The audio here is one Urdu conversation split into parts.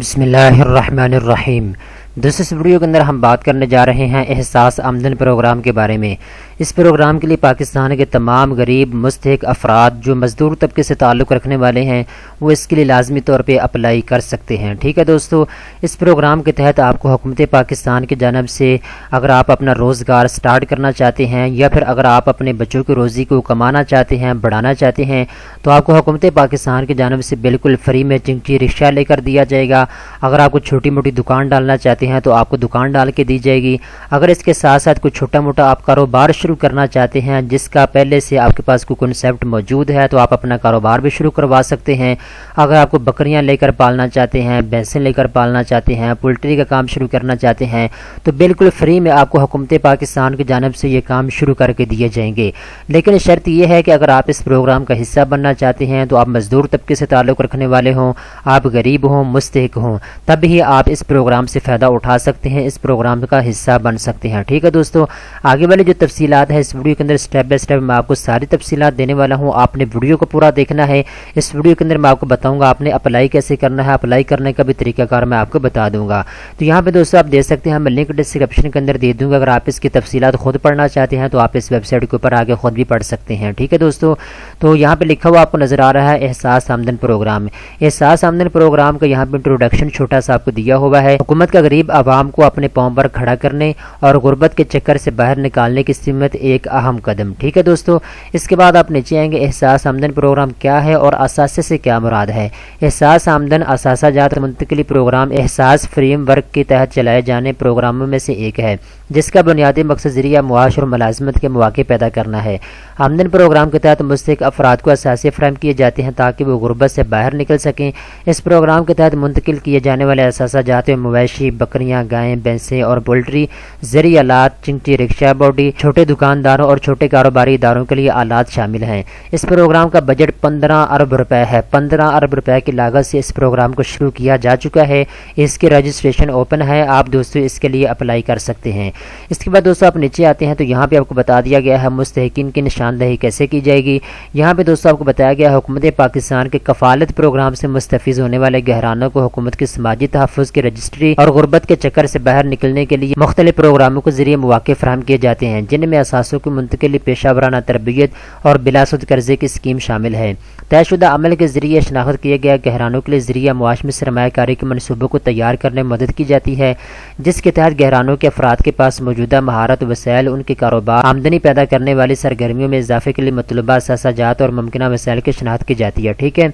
بسم اللہ الرحمن الرحیم۔ دوستو اس ویڈیو کے اندر ہم بات کرنے جا رہے ہیں احساس آمدن پروگرام کے بارے میں۔ اس پروگرام کے لیے پاکستان کے تمام غریب مستحق افراد جو مزدور طبقے سے تعلق رکھنے والے ہیں وہ اس کے لیے لازمی طور پہ اپلائی کر سکتے ہیں۔ ٹھیک ہے دوستو، اس پروگرام کے تحت آپ کو حکومت پاکستان کی جانب سے اگر آپ اپنا روزگار سٹارٹ کرنا چاہتے ہیں یا پھر اگر آپ اپنے بچوں کی روزی کو کمانا چاہتے ہیں، بڑھانا چاہتے ہیں، تو آپ کو حکومت پاکستان کی جانب سے بالکل فری میں چنگی رکشہ لے کر دیا جائے گا۔ اگر آپ کو چھوٹی موٹی دکان ڈالنا چاہتے ہیں تو آپ کو دکان ڈال کے دی جائے گی۔ اگر اس کے ساتھ ساتھ کوئی چھوٹا موٹا آپ کاروبار شروع کرنا چاہتے ہیں جس کا پہلے سے آپ کے پاس کوئی کنسیپٹ موجود ہے تو آپ اپنا کاروبار بھی شروع کروا سکتے ہیں۔ اگر آپ کو بکریاں لے کر پالنا چاہتے ہیں، بھینسیں لے کر پالنا چاہتے ہیں، پولٹری کا کام شروع کرنا چاہتے ہیں تو بالکل فری میں آپ کو حکومت پاکستان کی جانب سے یہ کام شروع کر کے دیے جائیں گے۔ لیکن شرط یہ ہے کہ اگر آپ اس پروگرام کا حصہ بننا چاہتے ہیں تو آپ مزدور طبقے سے تعلق رکھنے والے ہوں، آپ غریب ہوں، مستحق ہوں، تب ہی آپ اس پروگرام سے فائدہ اٹھا سکتے ہیں، اس پروگرام کا حصہ بن سکتے ہیں۔ ٹھیک ہے دوستو، آگے والی جو تفصیلات ہیں اس ویڈیو کے اندر سٹیپ بائی سٹیپ میں آپ کو ساری تفصیلات دینے والا ہوں۔ آپ نے ویڈیو کو پورا دیکھنا ہے۔ اس ویڈیو کے اندر میں آپ کو بتاؤں گا آپ نے اپلائی کیسے کرنا ہے، اپلائی کرنے کا بھی طریقہ کار میں آپ کو بتا دوں گا۔ تو یہاں پہ دوستو آپ دیکھ سکتے ہیں، میں لنک ڈسکرپشن کے اندر دے دوں گا، اگر آپ اس کی تفصیلات خود پڑھنا چاہتے ہیں تو آپ اس ویب سائٹ کے اوپر آگے خود بھی پڑھ سکتے ہیں۔ ٹھیک ہے دوستو، تو یہاں پہ لکھا ہوا آپ کو نظر آ رہا ہے احساس آمدن پروگرام۔ احساس آمدن پروگرام کا یہاں پہ انٹروڈکشن چھوٹا سا آپ کو دیا ہوا ہے۔ حکومت کا غریب عوام کو اپنے پاؤں پر کھڑا کرنے اور غربت کے چکر سے باہر نکالنے کی سمت ایک اہم قدم۔ ٹھیک ہے دوستو، اس کے بعد آپ نیچے آئیں گے احساس آمدن پروگرام کیا ہے اور اثاثے سے کیا مراد ہے۔ احساس آمدن اثاثہ جات منتقلی پروگرام احساس فریم ورک کے تحت چلائے جانے پروگراموں میں سے ایک ہے جس کا بنیادی مقصد ذریعہ معاش اور ملازمت کے مواقع پیدا کرنا ہے۔ آمدن پروگرام کے تحت مستحق افراد کو اثاثے فراہم کیے جاتے ہیں تاکہ وہ غربت سے باہر نکل سکیں۔ اس پروگرام کے تحت منتقل کیے جانے والے اثاثہ جات میں مویشی، بکریاں، گائیں، بھینسیں اور پولٹری، زرعی آلات، چنگٹی، رکشہ باڈی، چھوٹے دکانداروں اور چھوٹے کاروباری اداروں کے لیے آلات شامل ہیں۔ اس پروگرام کا بجٹ 15 ارب روپے ہے۔ 15 ارب روپے کی لاگت سے اس پروگرام کو شروع کیا جا چکا ہے۔ اس کی رجسٹریشن اوپن ہے، آپ دوستو اس کے لیے اپلائی کر سکتے ہیں۔ اس کے بعد دوستو آپ نیچے آتے ہیں تو یہاں پہ آپ کو بتا دیا گیا ہے مستحقین کی نشاندہی کیسے کی جائے گی۔ یہاں پہ دوستو آپ کو بتایا گیا ہے حکومت پاکستان کے کفالت پروگرام سے مستفیض ہونے والے گہرانوں کو حکومت کے سماجی تحفظ کی رجسٹری اور غربت کے چکر سے باہر نکلنے کے لیے مختلف پروگراموں کے ذریعے مواقع فراہم کیے جاتے ہیں جن میں اثاثوں کی منتقلی، پیشہ ورانہ تربیت اور بلا سود قرضے کی اسکیم شامل ہے۔ طے شدہ عمل کے ذریعے شناخت کیے گئے گہرانوں کے لیے ذریعہ معاش میں سرمایہ کاری کے منصوبوں کو تیار کرنے میں مدد کی جاتی ہے جس کے تحت گہرانوں کے افراد کے پاس موجودہ مہارت، وسائل، ان کے کاروبار، آمدنی پیدا کرنے والی سرگرمیوں میں اضافے کے لیے مطلوبہ اثاثہ جات اور ممکنہ وسائل کی شناخت کی جاتی ہے۔ ٹھیک ہے،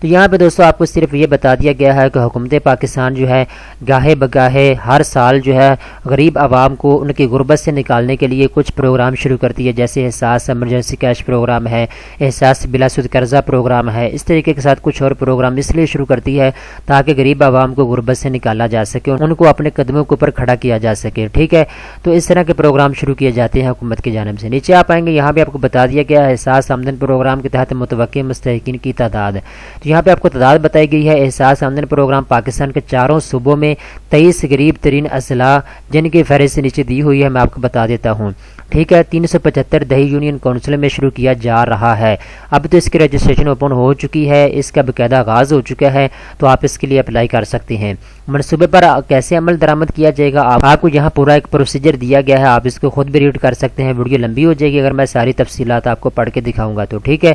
تو یہاں پہ دوستو آپ کو صرف یہ بتا دیا گیا ہے کہ حکومت پاکستان جو ہے گاہے بگاہے ہر سال جو ہے غریب عوام کو ان کی غربت سے نکالنے کے لیے کچھ پروگرام شروع کرتی ہے، جیسے احساس ایمرجنسی کیش پروگرام ہے، احساس بلا سود قرضہ پروگرام ہے۔ اس طریقے کے ساتھ کچھ اور پروگرام اس لیے شروع کرتی ہے تاکہ غریب عوام کو غربت سے نکالا جا سکے، ان کو اپنے قدموں کے اوپر کھڑا کیا جا سکے۔ ٹھیک ہے، تو اس طرح کے پروگرام شروع کیے جاتے ہیں حکومت کی جانب سے۔ نیچے آپ آئیں گے، یہاں پہ آپ کو بتا دیا گیا ہے احساس آمدن پروگرام کے تحت متوقع مستحقین کی تعداد۔ تو یہاں پہ آپ کو تعداد بتائی گئی ہے۔ احساس آمدن پروگرام پاکستان کے چاروں صوبوں میں 23 غریب ترین اضلاع جن کی فہرست نیچے دی ہوئی ہے میں آپ کو بتا دیتا ہوں۔ ٹھیک ہے، 375 دیہی یونین کونسل میں شروع کیا جا رہا ہے۔ اب تو اس کی رجسٹریشن اوپن ہو چکی ہے، اس کا باقاعدہ آغاز ہو چکا ہے، تو آپ اس کے لیے اپلائی کر سکتے ہیں۔ منصوبے پر کیسے عمل درآمد کیا جائے گا، آپ کو یہاں پورا ایک پروسیجر دیا گیا ہے، آپ اس کو خود بھی ریڈ کر سکتے ہیں۔ ویڈیو لمبی ہو جائے گی اگر میں ساری تفصیلات آپ کو پڑھ کے دکھاؤں گا تو۔ ٹھیک ہے،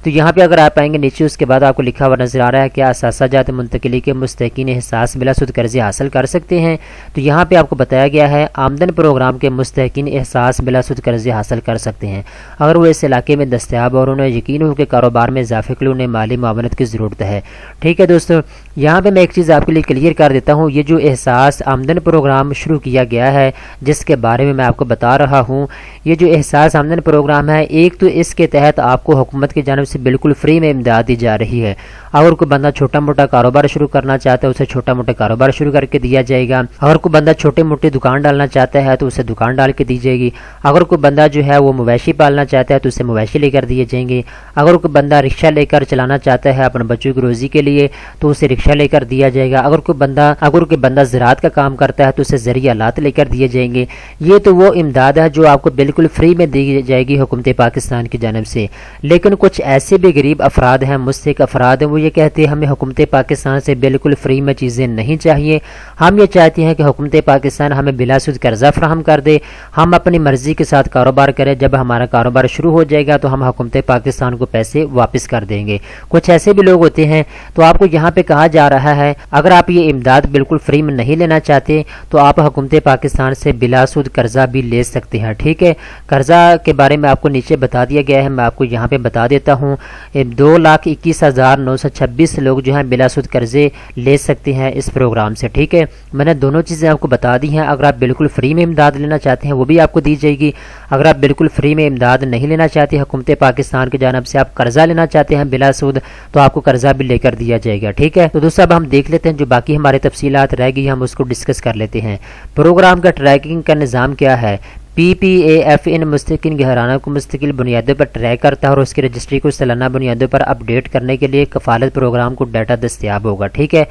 تو یہاں پہ اگر آپ آئیں گے نیچے، اس کے بعد آپ کو لکھا ہوا نظر آ رہا ہے کہ اثاثہ جات منتقلی کے مستحقین احساس بلا سود قرضے حاصل کر سکتے ہیں۔ تو یہاں پہ آپ کو بتایا گیا ہے آمدن پروگرام کے مستحقین احساس بلا سود قرضے حاصل کر سکتے ہیں اگر وہ اس علاقے میں دستیاب اور انہیں یقین ہو کہ کاروبار میں اضافے کے لیے انہیں مالی معاونت کی ضرورت ہے۔ ٹھیک ہے دوستو، یہاں پہ میں ایک چیز آپ کے لیے کلیئر کر دیتا ہوں، یہ جو احساس آمدن پروگرام شروع کیا گیا ہے جس کے بارے میں آپ کو بتا رہا ہوں، یہ جو احساس آمدن پروگرام ہے، ایک تو اس کے تحت آپ کو حکومت کی جانب سے بالکل فری میں امداد دی جا رہی ہے۔ اگر کوئی بندہ چھوٹا موٹا کاروبار شروع کرنا چاہتا ہے اسے چھوٹا موٹا کاروبار شروع کر کے دیا جائے گا۔ اگر کوئی بندہ چھوٹی موٹی دکان ڈالنا چاہتا ہے تو اسے دکان ڈال کے دی جائے گی۔ اگر کوئی بندہ جو ہے وہ مویشی پالنا چاہتا ہے تو اسے مویشی لے کر دیے جائیں گے۔ اگر کوئی بندہ رکشہ لے کر چلانا چاہتا ہے اپنے بچوں کی روزی کے لیے تو اسے رکشہ لے کر دیا جائے گا۔ اگر کوئی بندہ زراعت کا کام کرتا ہے تو اسے زرعی آلات لے کر دیے جائیں جائیں گے۔ یہ تو وہ امداد ہے جو آپ کو بالکل فری میں دی جائے گی حکومت پاکستان کی جانب سے، لیکن کچھ ایسے بھی غریب افراد ہیں، مستحق افراد ہیں، وہ یہ کہتے ہیں ہمیں حکومت پاکستان سے بالکل فری میں چیزیں نہیں چاہیے، ہم یہ چاہتے ہیں کہ حکومت پاکستان ہمیں بلا سود قرضہ فراہم کر دے، ہم اپنی مرضی کے ساتھ کاروبار کریں، جب ہمارا کاروبار شروع ہو جائے گا تو ہم حکومت پاکستان کو پیسے واپس کر دیں گے۔ کچھ ایسے بھی لوگ ہوتے ہیں، تو آپ کو یہاں پہ کہا جا رہا ہے اگر آپ یہ امداد بالکل فری میں نہیں لینا چاہتے تو آپ حکومت پاکستان سے بلا سود قرضہ بھی لے سکتے ہیں، ٹھیک ہے۔ قرضہ کے بارے میں آپ کو نیچے بتا دیا گیا ہے، میں آپ کو یہاں پہ بتا دیتا ہوں۔ 2,21,926 لوگ جو ہیں بلا سود قرضے لے سکتے ہیں اس پروگرام سے، ٹھیک ہے۔ میں نے دونوں چیزیں آپ کو بتا دی ہیں، اگر آپ بالکل فری میں امداد لینا چاہتے ہیں وہ بھی آپ کو دی جائے گی، اگر آپ بالکل فری میں امداد نہیں لینا چاہتے حکومت پاکستان کی جانب سے آپ قرضہ لینا چاہتے ہیں بلا سود تو آپ کو قرضہ بھی لے کر دیا جائے گا، ٹھیک ہے۔ تو دوستو اب ہم دیکھ لیتے ہیں جو باقی ہماری تفصیلات رہ گئی ہم اس کو ڈسکس کر لیتے ہیں۔ پروگرام کا ٹریکنگ کا نظام کیا ہے؟ پی پی اے ایف ان مستقل گہرانہ کو مستقل بنیادوں پر ٹریک کرتا ہے اور اس کی رجسٹری کو سالانہ بنیادوں پر اپ ڈیٹ کرنے کے لیے کفالت پروگرام کو ڈیٹا دستیاب ہوگا، ٹھیک ہے۔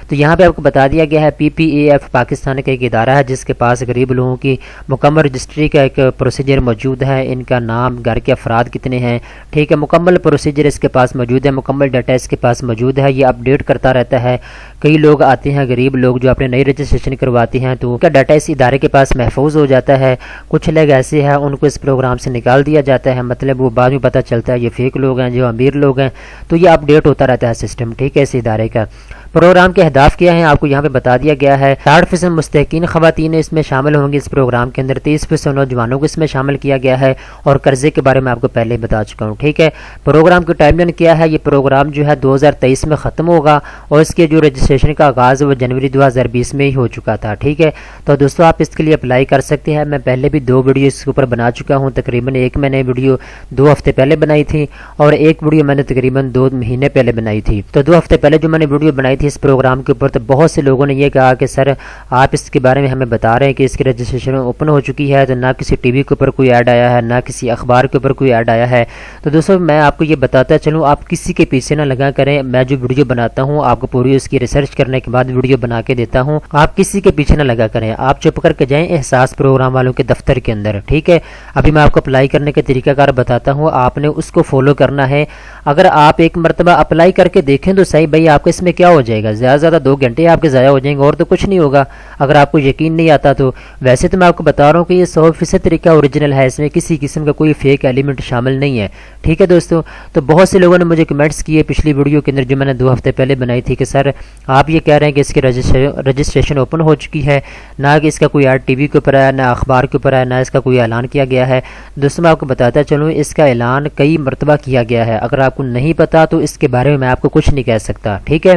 تو یہاں پہ آپ کو بتا دیا گیا ہے پی پی اے ایف پاکستان کا ایک ادارہ ہے جس کے پاس غریب لوگوں کی مکمل رجسٹری کا ایک پروسیجر موجود ہے، ان کا نام، گھر کے افراد کتنے ہیں، ٹھیک ہے، مکمل پروسیجر اس کے پاس موجود ہے، مکمل ڈیٹا اس کے پاس موجود ہے، یہ اپ ڈیٹ کرتا رہتا ہے۔ کئی لوگ آتے ہیں غریب لوگ جو اپنے نئی رجسٹریشن کرواتے ہیں تو ان کا ڈیٹا اس ادارے کے پاس محفوظ ہو جاتا ہے۔ کچھ لوگ ایسے ہیں ان کو اس پروگرام سے نکال دیا جاتا ہے، مطلب وہ بعد میں پتہ چلتا ہے یہ فیک لوگ ہیں، جو امیر لوگ ہیں، تو یہ اپ ڈیٹ ہوتا رہتا ہے سسٹم، ٹھیک ہے، اس ادارے کا۔ پروگرام کے اہداف کیا ہیں آپ کو یہاں پہ بتا دیا گیا ہے۔ 60% مستحقین خواتین اس میں شامل ہوں گی اس پروگرام کے اندر، 30% نوجوانوں کو اس میں شامل کیا گیا ہے، اور قرضے کے بارے میں آپ کو پہلے بتا چکا ہوں، ٹھیک ہے۔ پروگرام کی ٹائم لائن کیا ہے؟ یہ پروگرام جو ہے 2023 میں ختم ہوگا اور اس کے جو رجسٹریشن کا آغاز وہ جنوری 2020 میں ہی ہو چکا تھا، ٹھیک ہے۔ تو دوستو آپ اس کے لیے اپلائی کر سکتے ہیں، میں پہلے بھی 2 ویڈیو اس کے اوپر بنا چکا ہوں، تقریباً ایک میں نے ویڈیو 2 ہفتے پہلے بنائی تھی اور ایک ویڈیو میں نے تقریباً 2 مہینے پہلے بنائی تھی۔ تو 2 ہفتے پہلے جو میں نے ویڈیو بنائی تھی اس پروگرام کے اوپر تو بہت سے لوگوں نے یہ کہا کہ سر آپ اس کے بارے میں ہمیں بتا رہے ہیں کہ اس کی رجسٹریشن اوپن ہو چکی ہے، تو نہ کسی ٹی وی کے اوپر کوئی ایڈ آیا ہے، نہ کسی اخبار کے اوپر کوئی ایڈ آیا ہے۔ تو دوستو میں آپ کو یہ بتاتا چلوں، آپ کسی کے پیچھے نہ لگا کریں، میں جو ویڈیو بناتا ہوں آپ کو پوری اس کی ریسرچ کرنے کے بعد ویڈیو بنا کے دیتا ہوں، آپ کسی کے پیچھے نہ لگا کریں، آپ چپ کر کے جائیں احساس پروگرام والوں کے دفتر کے اندر، ٹھیک ہے۔ ابھی میں آپ کو اپلائی کرنے کے طریقہ کار بتاتا ہوں، آپ نے اس کو فالو کرنا ہے۔ اگر آپ ایک مرتبہ اپلائی کر کے دیکھیں تو صحیح بھائی آپ کو اس میں کیا ہو جائے گا، زیادہ زیادہ 2 گھنٹے آپ کے ضائع ہو جائیں گے اور تو کچھ نہیں ہوگا اگر آپ کو یقین نہیں آتا تو۔ ویسے تو میں آپ کو بتا رہا ہوں کہ یہ 100% طریقہ اوریجنل ہے، اس میں کسی قسم کا کوئی فیک ایلیمنٹ شامل نہیں ہے، ٹھیک ہے دوستو۔ تو بہت سے لوگوں نے مجھے کمنٹس کیے پچھلی ویڈیو کے اندر جو میں نے 2 ہفتے پہلے بنائی تھی کہ سر آپ یہ کہہ رہے ہیں کہ اس کی رجسٹریشن اوپن ہو چکی ہے، نہ کہ اس کا کوئی ایڈ ٹی وی کے اوپر ہے، نہ اخبار کے اوپر ہے، نہ اس کا کوئی اعلان کیا گیا ہے۔ دوستو میں آپ کو بتاتا چلوں اس کا اعلان کئی مرتبہ کیا گیا ہے، اگر آپ کو نہیں پتا تو اس کے بارے میں آپ کو کچھ نہیں کہہ سکتا، ٹھیک ہے۔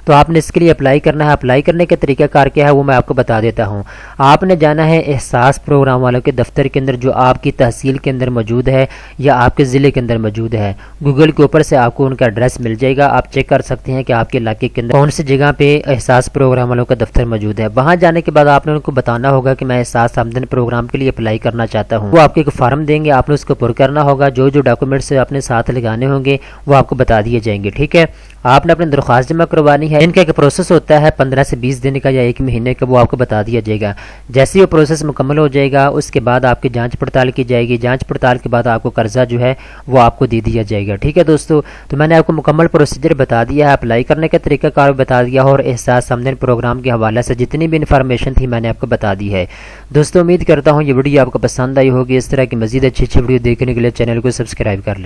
تو آپ نے اس کے لیے اپلائی کرنا ہے، اپلائی کرنے کا طریقہ کار کیا ہے وہ میں آپ کو بتا دیتا ہوں۔ آپ نے جانا ہے احساس پروگرام والوں کے دفتر کے اندر جو آپ کی تحصیل کے اندر موجود ہے یا آپ کے ضلع کے اندر موجود ہے، گوگل کے اوپر سے آپ کو ان کا ایڈریس مل جائے گا، آپ چیک کر سکتے ہیں کہ آپ کے علاقے کے اندر کون سی جگہ پہ احساس پروگرام والوں کا دفتر موجود ہے۔ وہاں جانے کے بعد آپ نے ان کو بتانا ہوگا کہ میں احساس آمدن پروگرام کے لیے اپلائی کرنا چاہتا ہوں، وہ آپ کو ایک فارم دیں گے، آپ نے اس کو پر کرنا ہوگا، جو ڈاکومنٹس اپنے ساتھ لگانے ہوں گے وہ آپ کو بتا دیے جائیں گے، ٹھیک ہے۔ آپ نے اپنی درخواست جمع کروانی ہے، ان کا ایک پروسیس ہوتا ہے 15 سے 20 دن کا یا 1 مہینے کا، وہ آپ کو بتا دیا جائے گا۔ جیسے وہ پروسیس مکمل ہو جائے گا اس کے بعد آپ کی جانچ پڑتال کی جائے گی، جانچ پڑتال کے بعد آپ کو قرضہ جو ہے وہ آپ کو دے دیا جائے گا، ٹھیک ہے دوستو۔ تو میں نے آپ کو مکمل پروسیجر بتا دیا ہے، اپلائی کرنے کا طریقہ کار بتا دیا اور احساس آمدن پروگرام کے حوالے سے جتنی بھی انفارمیشن تھی میں نے آپ کو بتا دی ہے۔ دوستو امید کرتا ہوں یہ ویڈیو آپ کو پسند آئی ہوگی، اس طرح کی مزید اچھی ویڈیو دیکھنے کے لیے چینل کو سبسکرائب کر لیں۔